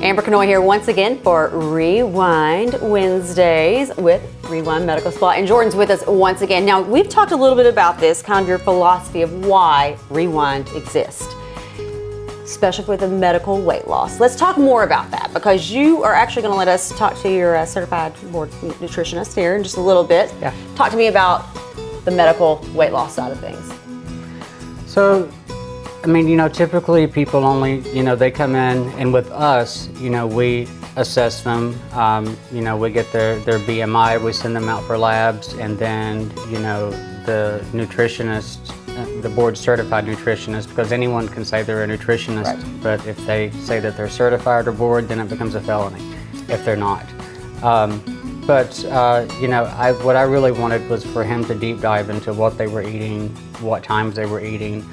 Amber Canoy here once again for Rewind Wednesdays with Rewind Medical Spa, and Jordan's with us once again. Now, we've talked a little bit about this, kind of your philosophy of why Rewind exists, especially for the medical weight loss. Let's talk more about that, because you are actually going to let us talk to your certified board nutritionist here in just a little bit. Yeah. Talk to me about the medical weight loss side of things. So, I mean, typically people only, they come in, and with us, we assess them, we get their BMI, we send them out for labs, and then, the nutritionist, the board-certified nutritionist, because anyone can say they're a nutritionist, right. But if they say that they're certified or board, then it becomes a felony if they're not. What I really wanted was for him to deep dive into what they were eating, what times they were eating.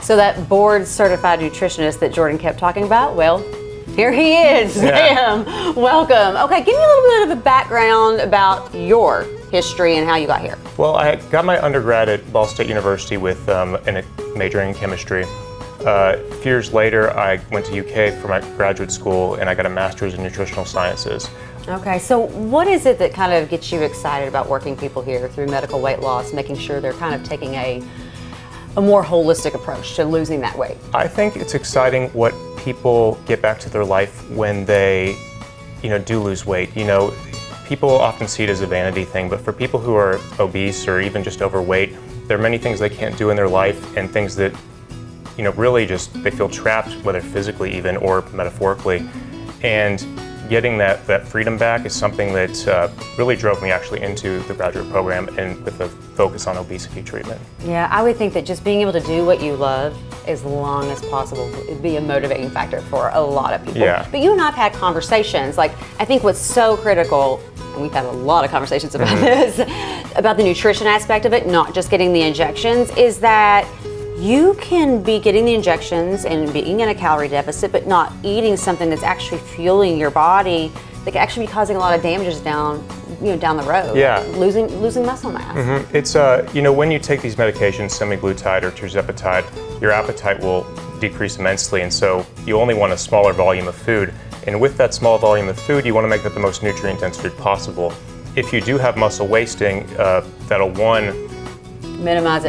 So that board-certified nutritionist that Jordan kept talking about, well, here he is. Yeah. Sam, welcome. Okay, give me a little bit of a background about your history and how you got here. Well, I got my undergrad at Ball State University with majoring in chemistry. A few years later, I went to UK for my graduate school, and I got a master's in nutritional sciences. Okay, so what is it that kind of gets you excited about working people here through medical weight loss, making sure they're kind of taking a more holistic approach to losing that weight? I think it's exciting what people get back to their life when they, do lose weight. People often see it as a vanity thing, but for people who are obese or even just overweight, there are many things they can't do in their life, and things that, really just they feel trapped, whether physically even or metaphorically. And getting that freedom back is something that really drove me actually into the graduate program, and with a focus on obesity treatment. Yeah, I would think that just being able to do what you love as long as possible would be a motivating factor for a lot of people. Yeah. But you and I have had conversations, I think what's so critical, and we've had a lot of conversations about this, about the nutrition aspect of it, not just getting the injections, is that you can be getting the injections and being in a calorie deficit, but not eating something that's actually fueling your body that can actually be causing a lot of damages down the road. Yeah. Losing muscle mass. Mm-hmm. It's when you take these medications, semaglutide or tirzepatide, your appetite will decrease immensely, and so you only want a smaller volume of food. And with that small volume of food, you want to make that the most nutrient-dense food possible. If you do have muscle wasting, that'll minimize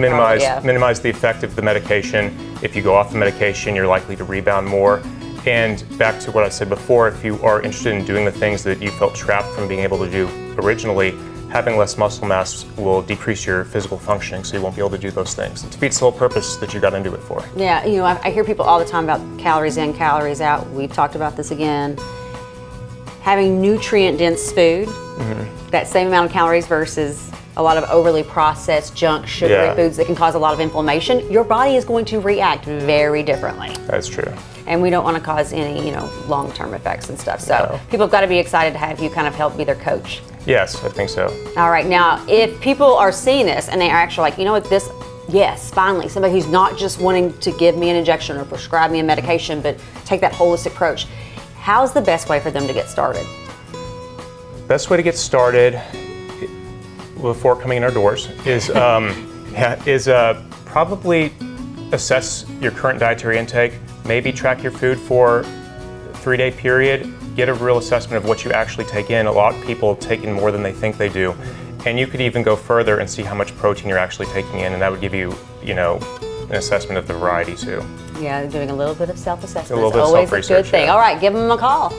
the effect of the medication. If you go off the medication, you're likely to rebound more. And back to what I said before, if you are interested in doing the things that you felt trapped from being able to do originally, having less muscle mass will decrease your physical functioning, so you won't be able to do those things. It defeats the whole purpose that you got into it for. Yeah, I hear people all the time about calories in, calories out. We've talked about this again. Having nutrient-dense food, that same amount of calories versus a lot of overly processed junk, sugary foods that can cause a lot of inflammation, your body is going to react very differently. That's true. And we don't want to cause any, long-term effects and stuff. So people have got to be excited to have you kind of help be their coach. Yes, I think so. All right, now, if people are seeing this and they are actually like, yes, finally, somebody who's not just wanting to give me an injection or prescribe me a medication, but take that holistic approach, how's the best way for them to get started? Best way to get started before coming in our doors is probably assess your current dietary intake, maybe track your food for a 3-day period, get a real assessment of what you actually take in. A lot of people take in more than they think they do. And you could even go further and see how much protein you're actually taking in, and that would give you, an assessment of the variety too. Yeah, doing a little bit of self-assessment A little bit is of always a self-research, good thing. yeah. All right, give them a call.